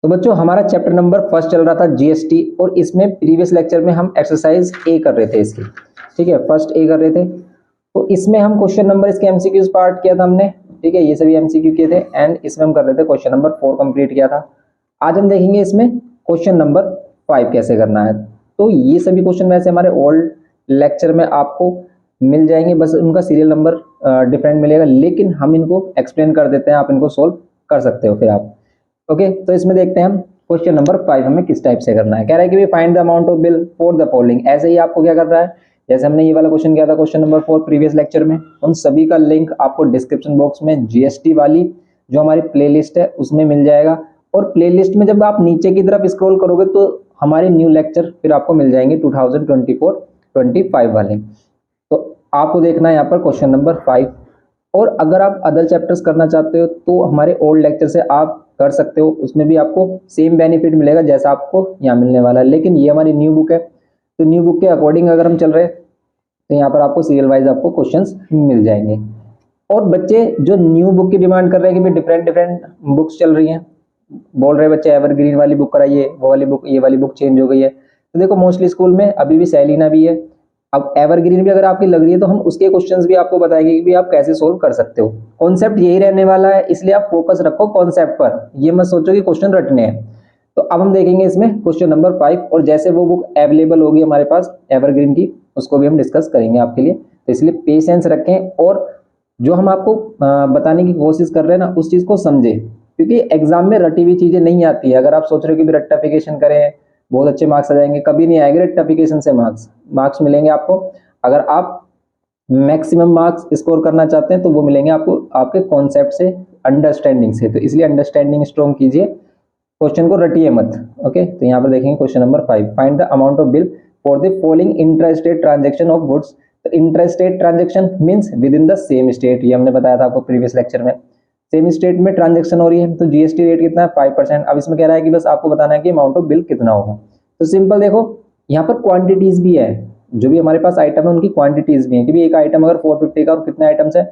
तो बच्चों हमारा चैप्टर नंबर फर्स्ट चल रहा था जीएसटी, और इसमें प्रीवियस लेक्चर में हम एक्सरसाइज ए कर रहे थे इसकी, ठीक है, फर्स्ट ए कर रहे थे। तो इसमें हम क्वेश्चन नंबर इसके एमसीक्यूज पार्ट किया था हमने, ठीक है, ये सभी एमसीक्यू किए थे, एंड इसमें हम कर रहे थे क्वेश्चन नंबर 4 कंप्लीट किया था। आज हम देखेंगे इसमें क्वेश्चन नंबर 5 कैसे करना है। तो ये सभी क्वेश्चन वैसे हमारे ओल्ड लेक्चर में आपको मिल जाएंगे, बस उनका सीरियल नंबर डिफरेंट मिलेगा, लेकिन हम इनको एक्सप्लेन कर देते हैं, आप इनको सोल्व कर सकते हो फिर आप। ओके, तो इसमें देखते हैं हम क्वेश्चन नंबर 5 हमें किस टाइप से करना है। कह रहा है कि find the amount of bill for the following. ऐसे ही आपको क्या कर रहा है, जैसे हमने ये वाला क्वेश्चन किया था क्वेश्चन नंबर 4 प्रीवियस लेक्चर में, उन सभी का लिंक आपको डिस्क्रिप्शन बॉक्स में जीएसटी वाली जो हमारी प्लेलिस्ट है उसमें मिल जाएगा। और प्लेलिस्ट में जब आप नीचे की तरफ स्क्रॉल करोगे तो हमारे न्यू लेक्चर फिर आपको मिल जाएंगे 2024-25 वाले। तो आपको देखना है यहाँ पर क्वेश्चन नंबर 5। और अगर आप अदर चैप्टर्स करना चाहते हो तो हमारे ओल्ड लेक्चर से आप कर सकते हो, उसमें भी आपको सेम बेनिफिट मिलेगा जैसा आपको यहाँ मिलने वाला है। लेकिन ये हमारी न्यू बुक है, तो न्यू बुक के अकॉर्डिंग अगर हम चल रहे हैं तो यहाँ पर आपको सीरियल वाइज आपको क्वेश्चंस मिल जाएंगे। और बच्चे जो न्यू बुक की डिमांड कर रहे हैं कि भाई डिफरेंट डिफरेंट बुक्स चल रही हैं, बोल रहे बच्चे एवरग्रीन वाली बुक कराइए, वो वाली बुक, ये वाली बुक चेंज हो गई है। तो देखो मोस्टली स्कूल में अभी भी सेलिना भी है, अब एवरग्रीन भी अगर आपकी लग रही है तो हम उसके क्वेश्चंस भी आपको बताएंगे कि भी आप कैसे सोल्व कर सकते हो। कॉन्सेप्ट यही रहने वाला है, इसलिए आप फोकस रखो कॉन्सेप्ट पर, ये मत सोचो कि क्वेश्चन रटने हैं। तो अब हम देखेंगे इसमें क्वेश्चन नंबर 5, और जैसे वो बुक अवेलेबल होगी हमारे पास एवरग्रीन की, उसको भी हम डिस्कस करेंगे आपके लिए। तो इसलिए पेशेंस रखें, और जो हम आपको बताने की कोशिश कर रहे हैं ना उस चीज को समझे, क्योंकि एग्जाम में रटी हुई चीजें नहीं आती है। अगर आप सोच रहे हो कि रट्टाफिकेशन करें बहुत अच्छे मार्क्स आ जाएंगे, कभी नहीं आएंगे रट्टाफिकेशन से मार्क्स मिलेंगे आपको। अगर आप मैक्सिमम मार्क्स स्कोर करना चाहते हैं तो वो मिलेंगे आपको आपके कॉन्सेप्ट से, अंडरस्टैंडिंग से। तो इसलिए अंडरस्टैंडिंग स्ट्रॉन्ग कीजिए, क्वेश्चन को रटिए मत। ओके, तो यहाँ पर देखेंगे question number 5, find the amount of bill for the following intrastate transaction of goods. तो intrastate transaction means within the same state, ये हमने बताया था आपको प्रीवियस लेक्चर में। सेम स्टेट में ट्रांजैक्शन हो रही है, तो जीएसटी रेट कितना है 5%। अब इसमें कह रहा है कि बस आपको बताना है कि अमाउंट ऑफ बिल कितना होगा। तो सिंपल देखो, यहाँ पर क्वांटिटीज भी है, जो भी हमारे पास आइटम है उनकी क्वांटिटीज भी है, कि भी एक आइटम अगर 450 का और कितने आइटम्स है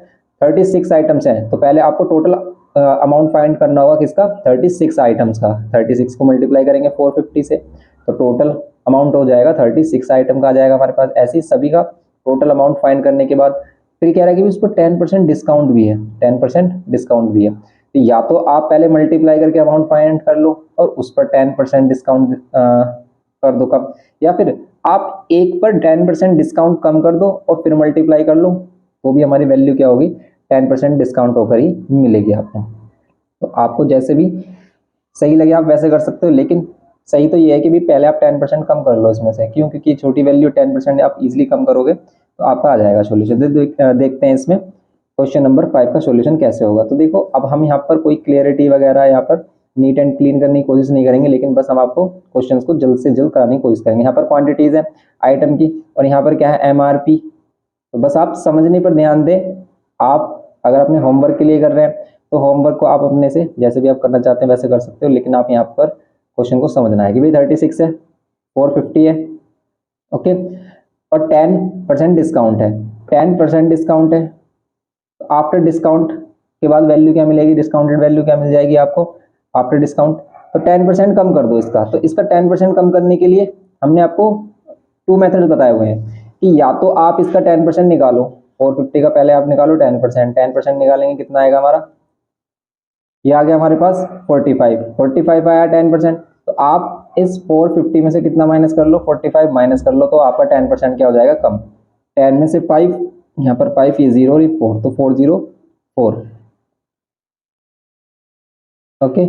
36 आइटम्स है, तो पहले आपको टोटल अमाउंट फाइंड करना होगा किसका, 36 आइटम्स का। 36 को मल्टीप्लाई करेंगे 450 से, तो टोटल अमाउंट हो जाएगा 36 आइटम का आ जाएगा हमारे पास। ऐसे ही सभी का टोटल अमाउंट फाइंड करने के बाद फिर कह रहा है कि उस पर 10% डिस्काउंट भी है, 10% डिस्काउंट भी है। तो या तो आप पहले मल्टीप्लाई करके अमाउंट फाइंड कर लो और उस पर 10% डिस्काउंट कर दो कम, या फिर आप एक पर 10% डिस्काउंट कम कर दो और फिर मल्टीप्लाई कर लो, वो भी हमारी वैल्यू क्या होगी 10% डिस्काउंट होकर ही मिलेगी आपको। तो आपको जैसे भी सही लगे आप वैसे कर सकते हो, लेकिन सही तो ये है कि भी पहले आप 10% कम कर लो इसमें से, क्यों, क्योंकि छोटी वैल्यू 10% आप इजीली कम करोगे तो आपका आ जाएगा सोल्यूशन। देखते हैं इसमें क्वेश्चन नंबर 5 का सोल्यूशन कैसे होगा। तो देखो अब हम यहाँ पर कोई क्लियरिटी वगैरह यहाँ पर नीट एंड क्लीन करने की कोशिश नहीं करेंगे, लेकिन बस हम आपको क्वेश्चन को जल्द से जल्द कराने की कोशिश करेंगे। यहाँ पर क्वांटिटीज है आइटम की, और यहाँ पर क्या है एमआरपी। तो बस आप समझने पर ध्यान दें। आप अगर अपने होमवर्क के लिए कर रहे हैं तो होमवर्क को आप अपने से जैसे भी आप करना चाहते हैं वैसे कर सकते हो, लेकिन आप यहाँ पर क्वेश्चन को समझना है कि भाई 36 है, 450 है, ओके, और 10% डिस्काउंट है, 10% डिस्काउंट है। तो आफ्टर डिस्काउंट के बाद वैल्यू क्या मिलेगी, डिस्काउंटेड वैल्यू क्या मिल जाएगी आपको आफ्टर डिस्काउंट। तो 10% कम कर दो इसका। तो इसका 10% कम करने के लिए हमने आपको 2 मेथड बताए हुए हैं, कि या तो आप इसका 10% निकालो, 450 का पहले आप निकालो 10% निकालेंगे कितना आएगा हमारा, ये आ गया हमारे पास 45 आया 10%। तो आप इस 450 में से कितना माइनस कर लो, 45 माइनस कर लो, तो आपका 10% क्या हो जाएगा कम। 10 में से 5, यहाँ पर 5 ये 0 और ये 4, तो 404। ओके,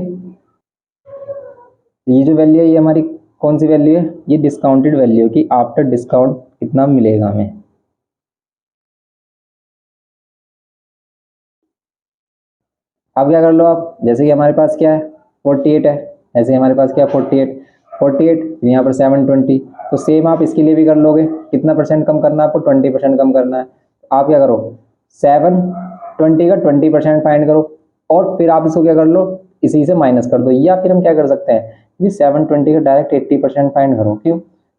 ये जो वैल्यू है ये हमारी कौन सी वैल्यू है, ये डिस्काउंटेड वैल्यू कि आफ्टर डिस्काउंट कितना मिलेगा हमें। अब क्या कर लो आप, जैसे कि हमारे पास क्या है 48 है, ऐसे हमारे पास क्या 48 यहाँ पर 720, तो सेम आप इसके लिए भी कर लोगे। कितना परसेंट कम करना है आपको, 20% कम करना है। आप क्या करो 720 का 20% फाइंड करो, और फिर आप इसको क्या कर लो इसी से माइनस कर दो। या फिर हम क्या कर सकते हैं कि 720 का डायरेक्ट 80% फाइंड करो। क्यों,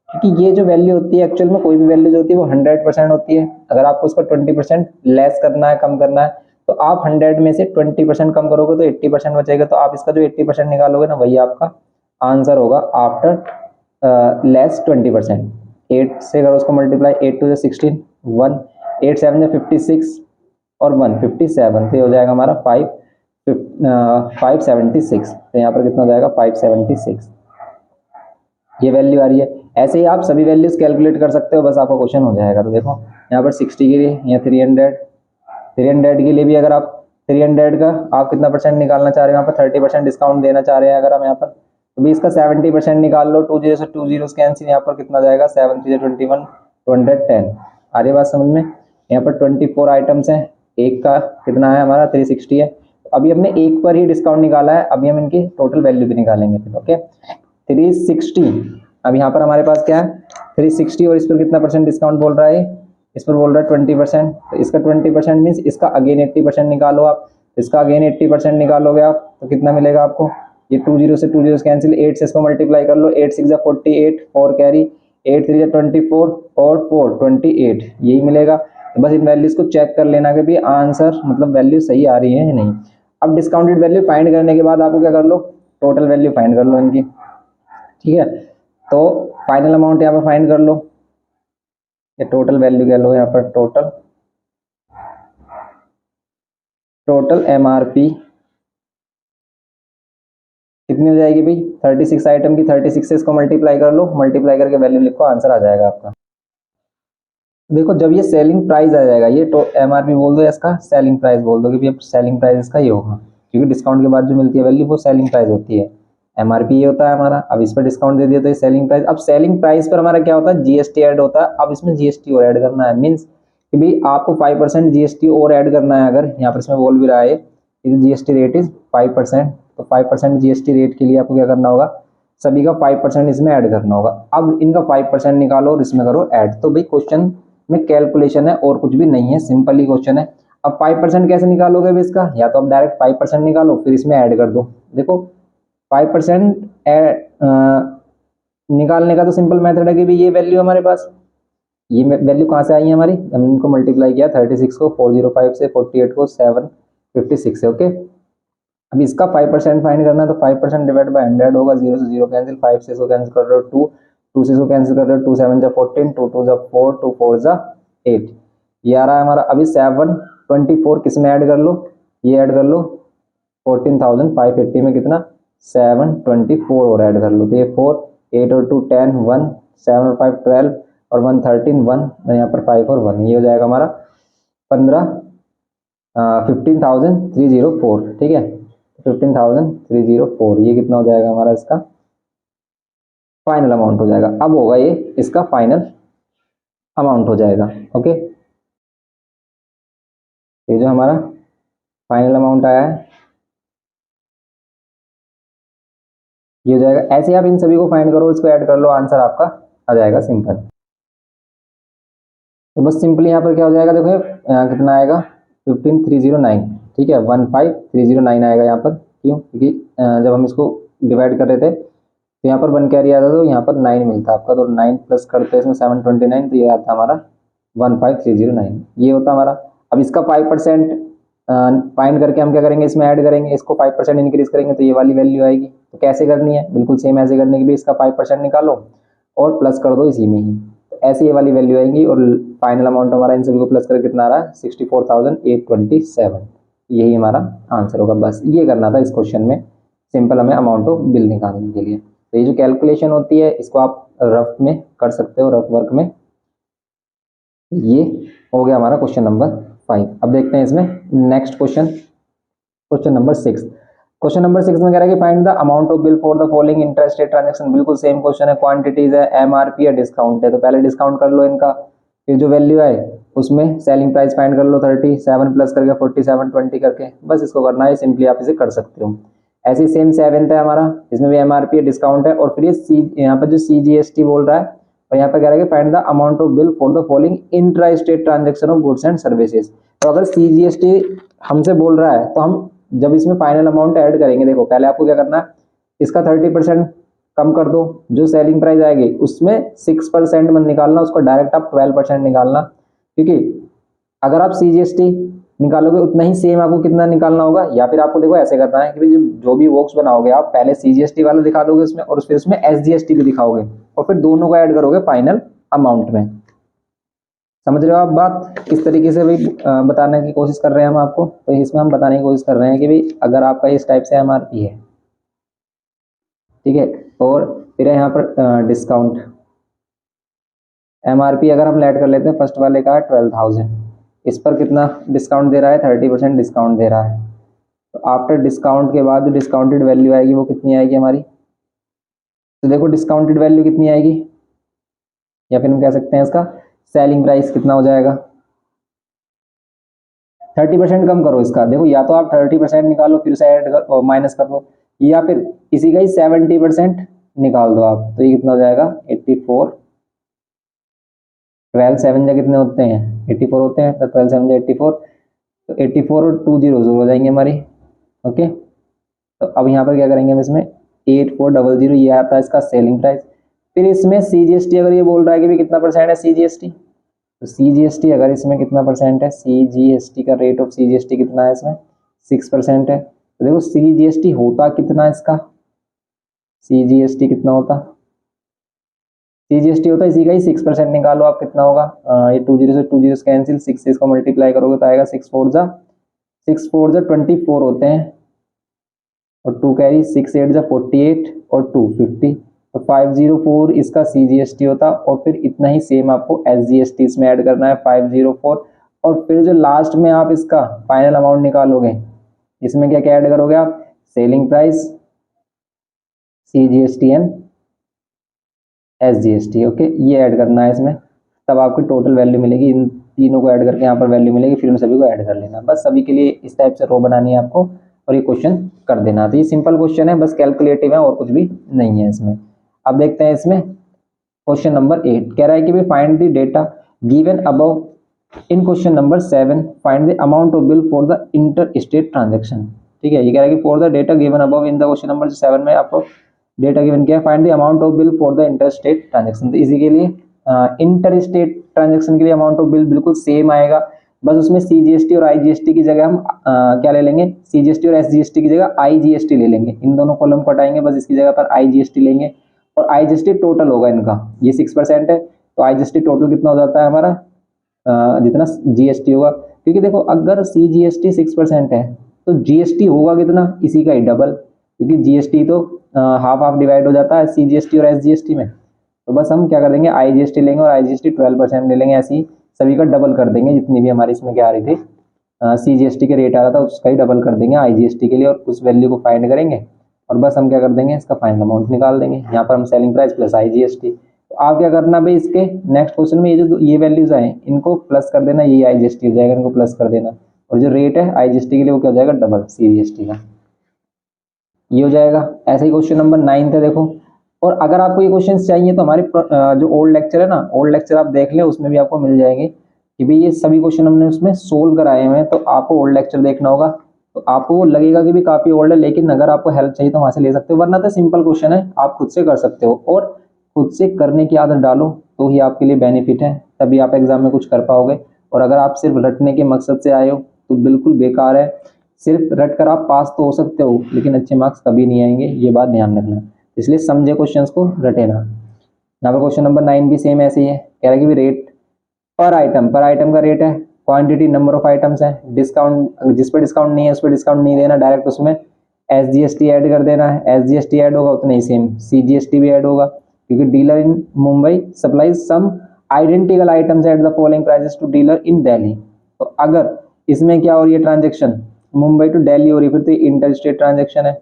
क्योंकि ये जो वैल्यू होती है एक्चुअल में कोई भी वैल्यू जो होती है वो 100% होती है। अगर आपको उसका 20% लेस करना है, कम करना है, तो आप 100 में से 20% कम करोगे तो 80% बचेगा, तो आप इसका जो 80% निकालोगे ना वही आपका आंसर होगा आफ्टर लेस 20%। 8 से अगर उसको मल्टीप्लाई, 8 टू 16, 1, 8 7 56 और 157, तो ये हो जाएगा हमारा 576। तो यहाँ पर कितना हो जाएगा 576, ये वैल्यू आ रही है। ऐसे ही आप सभी वैल्यूज कैलकुलेट कर सकते हो, बस आपका क्वेश्चन हो जाएगा। तो देखो यहाँ पर 60 के लिए, यहाँ 300 के लिए भी अगर आप 300 का आप कितना परसेंट निकालना चाह रहे हो, यहाँ पर 30% डिस्काउंट देना चाह रहे हैं अगर हम यहाँ पर, तो भी इसका 70% निकाल लो। 2 0 से 2 0 कैंसिल, यहाँ पर कितना जाएगा 7 3 21 210। आ रही बात समझ में? यहाँ पर 24 आइटम्स हैं, एक का कितना है हमारा 360 है। अभी हमने एक पर ही डिस्काउंट निकाला है, अभी हम इनकी टोटल वैल्यू भी निकालेंगे फिर। ओके 360, अब यहाँ पर हमारे पास क्या है 360 और इस पर कितना परसेंट डिस्काउंट बोल रहा है, इस पर बोल रहा है 20%। तो इसका 20% मीन्स इसका अगेन 80% निकालो आप, इसका अगेन 80% निकालोगे आप तो कितना मिलेगा आपको, ये 2 0 से 2 0 कैंसिल, 8 से इसको मल्टीप्लाई कर लो, 8 6 48, 4 कैरी, 8 3 24 और 4 28, यही मिलेगा। तो बस इन वैल्यूज को चेक कर लेना कि भी आंसर मतलब वैल्यू सही आ रही है या नहीं। अब डिस्काउंटेड वैल्यू फाइंड करने के बाद आपको क्या कर लो, टोटल वैल्यू फाइंड कर लो इनकी, ठीक है। तो फाइनल अमाउंट यहाँ पर फाइंड कर लो, ये टोटल वैल्यू कह लो यहाँ पर, टोटल एमआरपी कितनी हो जाएगी भाई 36 आइटम की, 36 से इसको मल्टीप्लाई कर लो, मल्टीप्लाई करके वैल्यू लिखो, आंसर आ जाएगा आपका। देखो जब ये सेलिंग प्राइस आ जाएगा, ये तो एमआरपी बोल दो, इसका सेलिंग प्राइस बोल दो कि भाई सेलिंग प्राइस इसका ये होगा, क्योंकि डिस्काउंट के बाद जो मिलती है वैल्यू वो सेलिंग प्राइस होती है। एमआरपी ये होता है हमारा, अब इस पर डिस्काउंट दे दिया तो ये सेलिंग प्राइस। अब सेलिंग प्राइस पर हमारा क्या होता है, जीएसटी ऐड होता है। अब इसमें जीएसटी और ऐड करना है, मीन्स कि भाई आपको 5% जीएसटी और ऐड करना है। अगर यहाँ पर इसमें बोल भी रहा है जीएसटी रेट इज 5%, तो 5% जीएसटी रेट के लिए आपको क्या करना होगा, सभी का 5% इसमें ऐड करना होगा। अब इनका 5% निकालो और इसमें करो ऐड। तो भाई क्वेश्चन में कैलकुलेशन है और कुछ भी नहीं है, सिंपल ही क्वेश्चन है। अब 5% कैसे निकालोगे भी इसका, या तो आप डायरेक्ट 5% निकालो फिर इसमें ऐड कर दो। देखो 5% निकालने का तो सिंपल मेथड है कि भाई ये वैल्यू हमारे पास, ये वैल्यू कहाँ से आई है हमारी, हमने इनको मल्टीप्लाई किया 36 को 405 से, 48 को 756 से। ओके अब इसका 5% फाइंड करना है, तो 5% डिवाइड बाय 100 होगा, 0 से 0 कैंसिल, 5 से इसको कैंसिल कर रहे हो 2, 2 से इसको कैंसिल कर रहे हो 2 7 जा 14, 2 2 जा 4, 2 4 जा 8, ये आ रहा है हमारा। अभी 724 किस में ऐड कर लो, ये ऐड कर लो 14,580 में कितना 724 और ऐड कर लो, तो ये 4 8 और 2 10 1 7 और 5 12 और 1 13 1, यहाँ पर 5 और 1, ये हो जाएगा हमारा 15,304, ठीक है 15,304, ये कितना हो जाएगा हमारा इसका फाइनल अमाउंट हो जाएगा। अब होगा ये इसका फाइनल अमाउंट हो जाएगा। ओके ये जो हमारा फाइनल अमाउंट आया है ये हो जाएगा। ऐसे आप इन सभी को फाइंड करो, इसको ऐड कर लो, आंसर आपका आ जाएगा सिंपल। तो बस सिंपली यहाँ पर क्या हो जाएगा, देखो कितना आएगा 15309, ठीक है 15309 आएगा यहाँ पर। क्यों, क्योंकि जब हम इसको डिवाइड कर रहे थे तो यहाँ पर 1 कैरी आता तो यहाँ पर 9 मिलता आपका, तो 9 प्लस करते इसमें 729, तो ये आता हमारा 15309, ये होता हमारा। अब इसका 5% फाइंड करके हम क्या करेंगे, इसमें ऐड करेंगे, इसको 5% इंक्रीज करेंगे तो ये वाली वैल्यू आएगी। तो कैसे करनी है, बिल्कुल सेम ऐसे करने की भी, इसका 5% निकालो और प्लस कर दो इसी में ही, तो ऐसे ये वाली वैल्यू आएंगी। और फाइनल अमाउंट हमारा इन सभी को प्लस करके कितना आ रहा है 64,827, यही हमारा आंसर होगा। बस ये करना था इस क्वेश्चन में, सिंपल हमें अमाउंट ऑफ बिल निकालने के लिए। तो ये जो कैलकुलेशन होती है इसको आप रफ में कर सकते हो, रफ वर्क में। ये हो गया हमारा क्वेश्चन नंबर 5। अब देखते हैं इसमें next question, question number 6। Question number 6 में कह रहा है कि find the amount of bill for the following interest rate transaction. बिल्कुल सेम क्वेश्चन है, क्वांटिटीज है, एमआरपी है, डिस्काउंट है। तो पहले डिस्काउंट कर लो इनका, फिर जो वैल्यू है उसमें सेलिंग प्राइस फाइंड कर लो 37 प्लस करके 47 20 करके, बस इसको करना है, सिंपली आप इसे कर सकते हो। ऐसे सेम 7th है हमारा, इसमें भी एमआरपी है, डिस्काउंट है, और फिर ये यहाँ पर जो सीजीएसटी बोल रहा है, और यहाँ पर कह रहा है कि find the amount of bill for the following intra state transaction of goods and services. तो अगर सीजीएसटी हमसे बोल रहा है तो हम जब इसमें फाइनल अमाउंट ऐड करेंगे, देखो पहले आपको क्या करना है, इसका 30% कम कर दो, जो सेलिंग प्राइस आएगी उसमें 6% मत निकालना, उसको डायरेक्ट आप 12% निकालना। क्योंकि अगर आप सीजीएसटी निकालोगे उतना ही सेम आपको कितना निकालना होगा। या फिर आपको देखो ऐसे करना है कि जो भी बॉक्स बनाओगे आप पहले सीजीएसटी वाला दिखा दोगे उसमें, और फिर उसमें एसजीएसटी भी दिखाओगे, और फिर दोनों को ऐड करोगे फाइनल अमाउंट में। समझ रहे हो आप बात? किस तरीके से भाई बताने की कोशिश कर रहे हैं हम आपको। तो इसमें हम बताने की कोशिश कर रहे हैं कि भाई अगर आपका इस टाइप से एमआरपी है, ठीक है, और फिर यहाँ पर डिस्काउंट एमआरपी अगर हम ऐड कर लेते हैं, फर्स्ट वाले का है 12,000, इस पर कितना डिस्काउंट दे रहा है, 30% डिस्काउंट दे रहा है। तो आफ्टर डिस्काउंट के बाद जो डिस्काउंटेड वैल्यू आएगी वो कितनी आएगी हमारी। तो देखो डिस्काउंटेड वैल्यू कितनी आएगी, या फिर हम कह सकते हैं इसका सेलिंग प्राइस कितना हो जाएगा। 30% कम करो इसका, देखो या तो आप 30% निकालो फिर से ऐड कर माइनस कर दो, या फिर इसी का ही 70% निकाल दो आप। तो ये कितना हो जाएगा 84, 12 7 जा कितने होते हैं 84 होते हैं, तो 12 7 जा 84, तो 84 और 2 0 हो जाएंगे हमारी। ओके, तो अब यहाँ पर क्या करेंगे हम, इसमें 8400 ये आता है इसका सेलिंग प्राइस। फिर इसमें सीजीएसटी अगर ये बोल रहा है कि भी कितना परसेंट है सीजीएसटी, तो सीजीएसटी अगर इसमें कितना परसेंट है, सीजीएसटी का रेट ऑफ सीजीएसटी कितना है इसमें 6% है। तो देखो सीजीएसटी होता कितना इसका, सीजीएसटी कितना होता, सीजीएसटी होता है इसी का ही 6%, निकालो आप कितना होगा। ये 20 से 20 कैंसिल, 6 से इसको मल्टीप्लाई करोगे तो आएगा 6 4 जा 24 होते हैं, और 2 कैरी 6 8 जा 48 और 2 50, तो 504 इसका सीजीएसटी होता। और फिर इतना ही सेम आपको एसजीएसटी इसमें ऐड करना है 504, और फिर जो लास्ट में आप इसका फाइनल अमाउंट निकालोगे इसमें क्या क्या ऐड करोगे आप, selling price, CGST and SGST. Okay, ये ऐड करना है इसमें, तब आपकी टोटल वैल्यू मिलेगी। इन तीनों को ऐड करके यहाँ पर वैल्यू मिलेगी, फिर उन सभी को ऐड कर लेना। बस सभी के लिए इस टाइप से रो बनानी है आपको, और ये क्वेश्चन कर देना। तो ये सिंपल क्वेश्चन है, बस कैलकुलेटिव है और कुछ भी नहीं है इसमें। अब देखते हैं इसमें क्वेश्चन नंबर 8 कह रहा है कि भाई find the data given above in question number 7, find the amount of bill for the inter state transaction. ठीक है, ये कह रहा है कि for the data given above in the question number 7 में आपको डेटा गिवन क्या है, find the amount of bill for the inter state transaction. तो इसी के लिए इंटर स्टेट ट्रांजेक्शन के लिए अमाउंट ऑफ बिल बिल्कुल सेम आएगा, बस उसमें सीजीएसटी और आईजीएसटी की जगह हम क्या ले लेंगे, सीजीएसटी और एसजीएसटी की जगह आईजीएसटी ले लेंगे। इन दोनों कॉलम को हटाएंगे, बस इसकी जगह पर आईजीएसटी लेंगे, और आईजीएसटी टोटल होगा इनका, ये 6% है, तो आईजीएसटी टोटल कितना हो जाता है हमारा, जितना जीएसटी होगा। क्योंकि देखो अगर सीजीएसटी 6% है तो जीएसटी होगा कितना, इसी का ही डबल, क्योंकि जीएसटी तो हाफ हाफ डिवाइड हो जाता है सीजीएसटी और एसजीएसटी में। तो बस हम क्या कर देंगे, आईजीएसटी लेंगे और आईजीएसटी 12% ले लेंगे, ऐसे ही सभी का डबल कर देंगे। जितनी भी हमारी इसमें क्या आ रही थी सीजीएसटी के रेट आ रहा था उसका ही डबल कर देंगे आईजीएसटी के लिए, और उस वैल्यू को फाइंड करेंगे, और बस हम क्या कर देंगे, इसका फाइनल अमाउंट निकाल देंगे। यहाँ पर हम सेलिंग प्राइस प्लस आईजीएसटी। तो आप क्या करना भाई, इसके नेक्स्ट क्वेश्चन में ये वैल्यूज आए इनको प्लस कर देना, ये आईजीएसटी हो जाएगा, इनको प्लस कर देना, और जो रेट है आईजीएसटी के लिए वो क्या हो जाएगा, डबल सीजीएसटी का, ये हो जाएगा। ऐसे ही क्वेश्चन नंबर 9 है देखो। और अगर आपको ये क्वेश्चन चाहिए तो हमारे जो ओल्ड लेक्चर है ना, ओल्ड लेक्चर आप देख लें, उसमें भी आपको मिल जाएंगे कि भाई ये सभी क्वेश्चन हमने उसमें सोल्व कराए हुए हैं। तो आपको ओल्ड लेक्चर देखना होगा, तो आपको वो लगेगा कि भी काफी ओल्ड है, लेकिन अगर आपको हेल्प चाहिए तो वहां से ले सकते हो, वरना तो सिंपल क्वेश्चन है, आप खुद से कर सकते हो। और खुद से करने की आदत डालो तो ही आपके लिए बेनिफिट है, तभी आप एग्जाम में कुछ कर पाओगे। और अगर आप सिर्फ रटने के मकसद से आए हो तो बिल्कुल बेकार है। सिर्फ रट कर आप पास तो हो सकते हो, लेकिन अच्छे मार्क्स कभी नहीं आएंगे, ये बात ध्यान रखना। इसलिए समझे क्वेश्चंस को, रटे ना। यहाँ पर क्वेश्चन नंबर 9 भी सेम ऐसे ही है, कह रहा है कि भी रेट पर आइटम का रेट है, क्वांटिटी नंबर ऑफ आइटम्स है, डिस्काउंट जिस पर डिस्काउंट नहीं है उस पर डिस्काउंट नहीं देना, डायरेक्ट उसमें एसजीएसटी ऐड कर देना है। एसजीएसटी ऐड होगा उतना ही सेम सीजीएसटी भी ऐड होगा, क्योंकि dealer in Mumbai supplies some identical items at the following prices to dealer in Delhi. तो अगर इसमें क्या हो रही है, ट्रांजेक्शन मुंबई टू दिल्ली हो रही है, फिर तो इंटर स्टेट ट्रांजेक्शन है।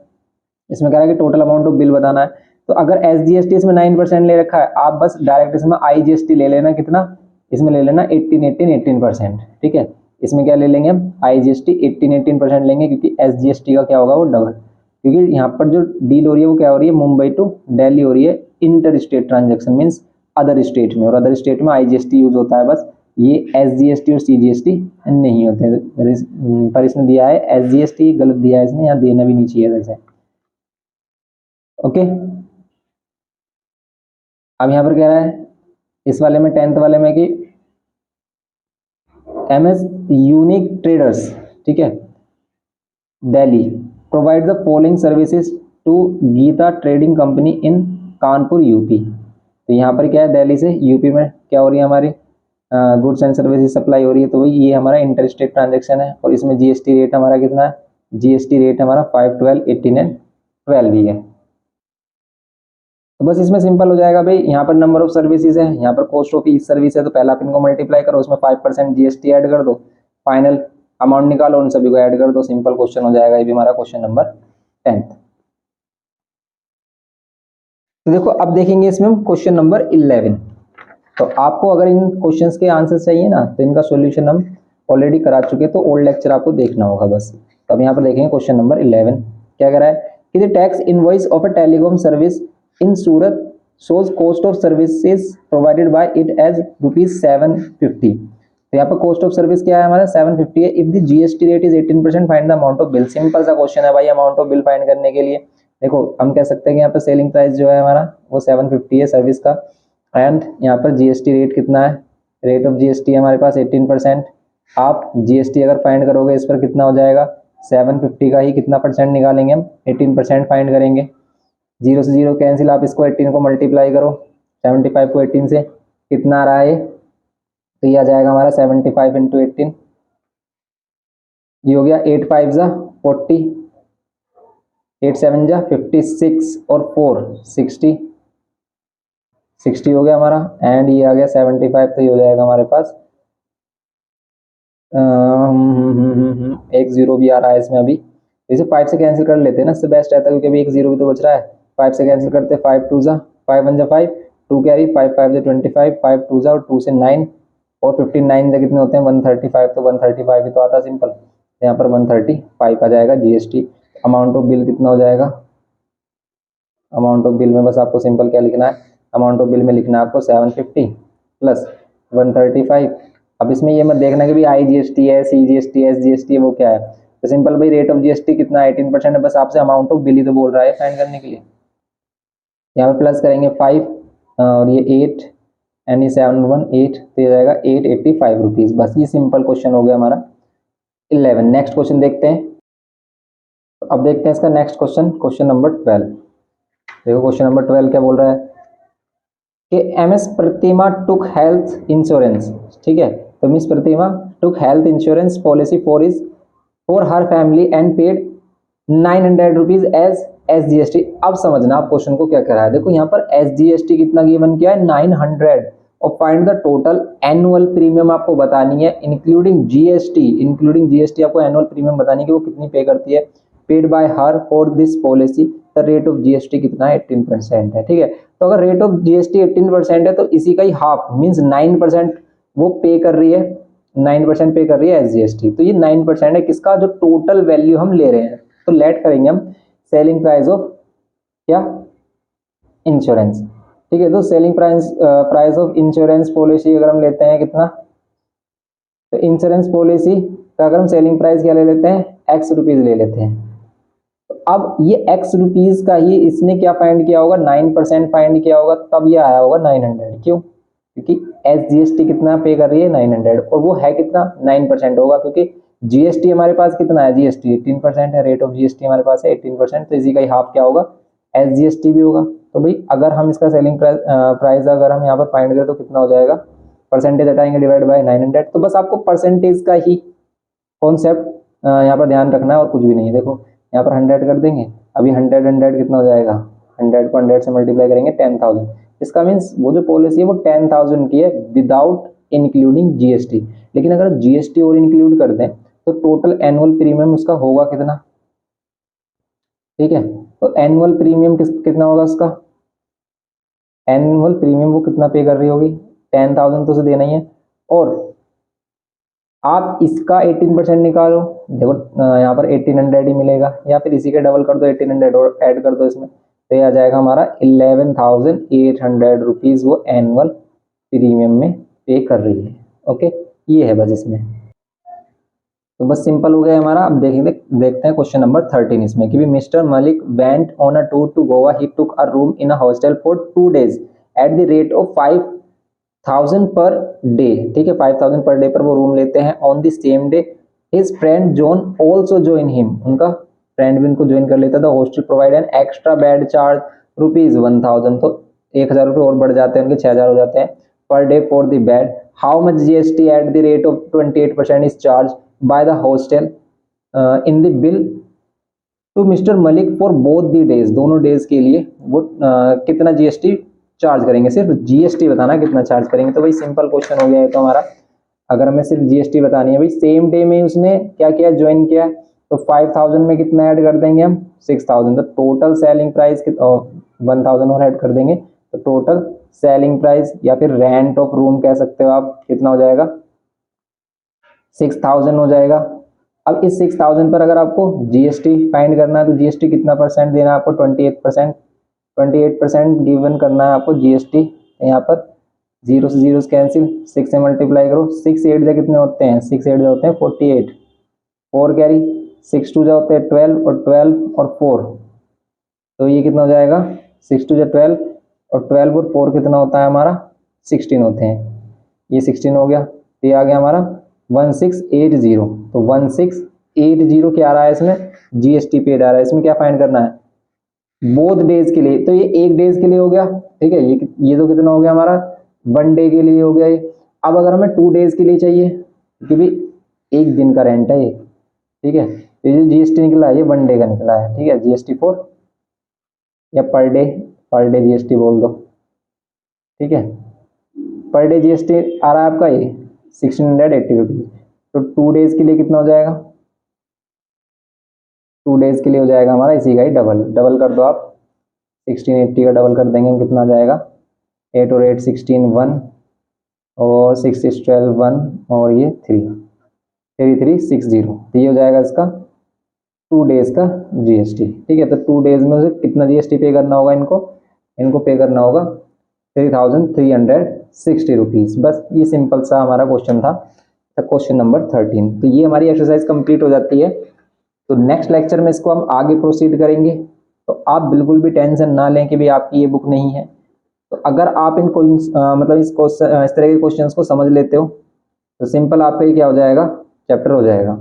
इसमें कह रहा है कि टोटल अमाउंट ऑफ बिल बताना है। तो अगर एसजीएसटी इसमें 9% ले रखा है, आप बस डायरेक्ट इसमें आईजीएसटी ले लेना, कितना इसमें ले लेना 18%। ठीक है, इसमें क्या ले लेंगे हम, आईजीएसटी 18% लेंगे, क्योंकि एसजीएसटी का क्या होगा वो डबल, क्योंकि यहाँ पर जो डील हो रही है वो क्या हो रही है, मुंबई टू दिल्ली हो रही है, inter state transaction means other state में, और अदर स्टेट में आईजीएसटी यूज होता है बस, ये एसजीएसटी और सीजीएसटी नहीं होते। पर इसने दिया है एसजीएसटी, गलत दिया है इसने, यहाँ देना भी नहीं चाहिए वैसे। ओके, अब यहाँ पर कह रहा है इस वाले में 10th वाले में कि MS यूनिक ट्रेडर्स, ठीक है, Delhi provide the following services to Geeta trading company in Kanpur UP. तो यहाँ पर क्या है, दिल्ली से यूपी में क्या हो रही है हमारी गुड्स एंड सर्विसेज सप्लाई हो रही है। तो ये हमारा इंटर स्टेट ट्रांजेक्शन है और इसमें जीएसटी रेट हमारा कितना है, जीएसटी रेट हमारा 5, 12, 18 एंड 12 भी है। तो बस इसमें सिंपल हो जाएगा भाई, यहाँ पर नंबर ऑफ सर्विसेज है, यहाँ पर कॉस्ट ऑफ ईच सर्विस है, तो पहला आप इनको मल्टीप्लाई करो, उसमें 5% जीएसटी ऐड कर दो, फाइनल अमाउंट निकालो, उन सभी को ऐड कर दो, सिंपल क्वेश्चन हो जाएगा। ये भी हमारा क्वेश्चन नंबर 10th। तो देखो अब देखेंगे इसमें हम क्वेश्चन नंबर 11। तो आपको अगर इन क्वेश्चंस के आंसर चाहिए ना, तो इनका सॉल्यूशन हम ऑलरेडी करा चुके हैं, तो ओल्ड लेक्चर आपको देखना होगा बस। तो अब यहाँ पर देखेंगे क्वेश्चन नंबर 11 क्या कह रहा है कि the tax invoice of a telecom service in Surat shows cost of services provided by it as ₹750। तो यहाँ पर कॉस्ट ऑफ सर्विस क्या है हमारा 750 है। If the GST rate is 18% find the amount of bill. Simple सा question है भाई, अमाउंट ऑफ बिल फाइंड करने के लिए देखो हम कह सकते हैं कि यहाँ पर सेलिंग प्राइस जो है हमारा वो 750 है सर्विस का, एंड यहाँ पर जीएसटी रेट कितना है, रेट ऑफ जीएसटी हमारे पास 18%। आप जीएसटी अगर फाइंड करोगे इस पर कितना हो जाएगा, 750 का ही कितना परसेंट निकालेंगे हम, 18% फाइंड करेंगे। 0 से 0 कैंसिल, आप इसको 18 को मल्टीप्लाई करो, 75 को 18 से कितना आ रहा है, तो ये आ जाएगा हमारा 75 इंटू 18, ये हो गया 8 5 जा 40, 8 7 जा 56 और 4 60 हो गया हमारा, एंड ये आ गया 75। तो ये हो जाएगा हमारे पास एक जीरो भी आ रहा है इसमें अभी, इसे 5 से कैंसिल कर लेते हैं ना, इससे बेस्ट रहता है क्योंकि अभी एक जीरो भी तो बच रहा है। 5 से कैंसिल करते हैं, 5 2 जा 5 1 जा 5, 2 कैरी 5 5 जा 25, 5 2 जा और 2 से 9 और 59 जा कितने होते हैं 135, तो 135 ही तो आता है सिंपल, यहाँ पर 135 आ जाएगा जीएसटी। अमाउंट ऑफ बिल कितना हो जाएगा, अमाउंट ऑफ बिल में बस आपको सिंपल क्या लिखना है, अमाउंट ऑफ बिल में लिखना है आपको 750 प्लस 135। अब इसमें ये मत देखना कि भाई आई जीएसटी है, सी जीएसटी है, एस जीएसटी है, वो क्या है, तो सिंपल भाई रेट ऑफ जीएसटी कितना है 18% है, बस आपसे अमाउंट ऑफ बिल ही तो बोल रहा है फाइंड करने के लिए। यहाँ पे प्लस करेंगे 5 और ये 8 एंड ये 718, तो ये जाएगा 885 रुपीज़। बस ये सिंपल क्वेश्चन हो गया हमारा 11। नेक्स्ट क्वेश्चन देखते हैं। तो अब देखते हैं इसका नेक्स्ट क्वेश्चन, क्वेश्चन नंबर 12। देखो क्वेश्चन नंबर 12 क्या बोल रहा है कि MS Pratima took health insurance, ठीक है, तो miss Pratima took health insurance policy for her family and paid 900 rupees as SGST. अब समझना आप क्वेश्चन को क्या कर रहा है, देखो यहाँ पर एसजीएसटी कितना गिवन किया है 900 और find the total annual premium आपको बतानी है इंक्लूडिंग जीएसटी आपको एनुअल प्रीमियम बतानी है कि वो कितनी पे करती है, paid by her for this policy. The rate of GST कितना है 18% है, ठीक है। तो अगर रेट ऑफ जीएसटी 18% है तो इसी का ही हाफ मीन्स 9% वो पे कर रही है, 9% पे कर रही है एसजीएसटी। तो ये 9% है किसका, जो टोटल वैल्यू हम ले रहे हैं। तो लेट करेंगे हम सेलिंग प्राइस ऑफ क्या इंश्योरेंस, ठीक है। तो selling price of insurance policy अगर हम लेते हैं कितना, तो इंश्योरेंस पॉलिसी का अगर हम सेलिंग प्राइस क्या ले लेते हैं एक्स रुपीज ले लेते हैं। तो अब ये एक्स रुपीज का ही इसने क्या फाइंड किया होगा 9% फाइंड किया होगा, तब ये आया होगा 900। क्यों, क्योंकि एसजीएसटी कितना पे कर रही है 900 और वो है कितना 9% होगा, क्योंकि जीएसटी हमारे पास कितना है, जीएसटी 18% है, रेट ऑफ जीएसटी हमारे पास है 18%, तो इसी का ही हाफ क्या होगा एसजीएसटी भी होगा। तो भाई अगर हम इसका सेलिंग प्राइस अगर हम यहाँ पर फाइंड करें तो कितना हो जाएगा, परसेंटेज हटाएंगे डिवाइड बाय 900। तो बस आपको परसेंटेज का ही कॉन्सेप्ट यहाँ पर ध्यान रखना है और कुछ भी नहीं है। देखो यहाँ पर 100 कर देंगे, अभी 100 कितना हो जाएगा, 100 को 100 से मल्टीप्लाई करेंगे 10,000। इसका मीन्स वो जो पॉलिसी है वो 10,000 की है विदाउट इंक्लूडिंग जीएसटी। लेकिन अगर जीएसटी और इंक्लूड कर दें तो टोटल एनुअल प्रीमियम उसका होगा कितना, ठीक है। तो एनुअल प्रीमियम कितना होगा उसका, एनुअल प्रीमियम वो कितना पे कर रही होगी 10,000 तो उसे देना ही है। और आप इसका 18% निकालो, देखो यहाँ पर 1800 ही मिलेगा, या फिर इसी का डबल कर दो 1800 और ऐड कर दो इसमें, तो ये आ जाएगा हमारा 11,800 रुपीज़ वो एनुअल प्रीमियम में पे कर रही है। ओके, ये है बस इसमें। तो बस सिंपल हो गया हमारा। अब देखते हैं क्वेश्चन नंबर 13 इसमें कि mister Malik went on a tour to Goa, he took a room in a hostel for 2 days at the rate of 5 1000 per day, ठीक है, 5000 पर डे पर वो रूम लेते हैं। On the same day his friend John also join him, उनका friend भी उनको join कर लेता था। Hostel provide an extra bed charge ₹1000, तो 1000 रुपये और बढ़ जाते हैं, उनके 6000 हो जाते हैं per day for the bed. How much GST at the rate of 28% is charge by the hostel in the bill to mister Malik for both the days, दोनों डेज के लिए वो कितना GST चार्ज करेंगे, सिर्फ GST बताना कितना चार्ज करेंगे। तो भाई सिंपल क्वेश्चन हो गया है तो हमारा, अगर हमें सिर्फ GST बतानी है। भाई सेम डे में उसने क्या किया, ज्वाइन किया, तो 5000 में कितना ऐड कर देंगे हम, 6000, तो टोटल सेलिंग प्राइस 1000 और ऐड कर देंगे, तो टोटल सेलिंग प्राइस या फिर रेंट ऑफ रूम कह सकते हो आप, कितना हो जाएगा, 6000 हो जाएगा। अब इस 6000 पर अगर आपको GST फाइंड करना है तो GST कितना परसेंट देना है आपको, 28%, 28% गिवन करना है आपको GST। यहाँ पर जीरो से जीरो कैंसिल, 6 से मल्टीप्लाई करो, 6 8 जा कितने होते हैं, 6 8 जा होते हैं 48, 4 कैरी, 6 2 जा होते हैं 12 और 12 और 4, तो ये कितना हो जाएगा, 6 2 जा 12 और 12 और 4 कितना होता है हमारा, 16 होते हैं। ये 16 हो गया, तो ये आ गया हमारा 1680, तो 1680 क्या आ रहा है इसमें, GST पेड आ रहा है। इसमें क्या फाइंड करना है, बोथ डेज के लिए, तो ये एक डेज के लिए हो गया, ठीक है, ये तो कितना हो गया हमारा, 1 डे के लिए हो गया ये। अब अगर हमें 2 डेज के लिए चाहिए, क्योंकि एक दिन का रेंट है ये, ठीक है, तो ये जो GST निकला है ये 1 डे का निकला है, ठीक है, GST 4 या पर डे GST बोल दो, ठीक है, पर डे GST आ रहा है आपका ये 1680 रुपीज। तो 2 डेज के लिए कितना हो जाएगा, 2 डेज के लिए हो जाएगा हमारा इसी का ही डबल कर दो आप, 1680 का डबल कर देंगे, कितना आ जाएगा, 8 और 8 16 1 और 6 6 12 1 और ये 3 3360, तो ये हो जाएगा इसका 2 डेज का GST, ठीक है। तो 2 डेज में से कितना GST पे करना होगा, इनको पे करना होगा 3360 रुपीज़। बस ये सिंपल सा हमारा क्वेश्चन था, क्वेश्चन नंबर 13। तो ये हमारी एक्सरसाइज कंप्लीट हो जाती है। तो नेक्स्ट लेक्चर में इसको हम आगे प्रोसीड करेंगे। तो आप बिल्कुल भी टेंशन ना लें कि भाई आपकी ये बुक नहीं है। तो अगर आप इन मतलब इस तरह के क्वेश्चंस को समझ लेते हो तो सिंपल आपका ये क्या हो जाएगा, चैप्टर हो जाएगा।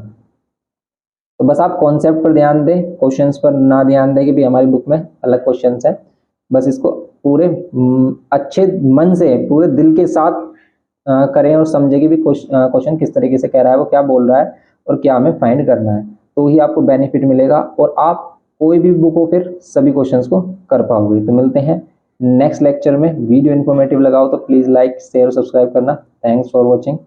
तो बस आप कॉन्सेप्ट पर ध्यान दें, क्वेश्चंस पर ना ध्यान दें कि भाई हमारी बुक में अलग क्वेश्चंस हैं। बस इसको पूरे अच्छे मन से, पूरे दिल के साथ करें और समझे कि भी क्वेश्चन किस तरीके से कह रहा है, वो क्या बोल रहा है और क्या हमें फाइंड करना है, तो ही आपको बेनिफिट मिलेगा और आप कोई भी बुक हो फिर सभी क्वेश्चंस को कर पाओगे। तो मिलते हैं नेक्स्ट लेक्चर में। वीडियो इन्फॉर्मेटिव लगाओ तो प्लीज़ लाइक शेयर और सब्सक्राइब करना। Thanks for watching.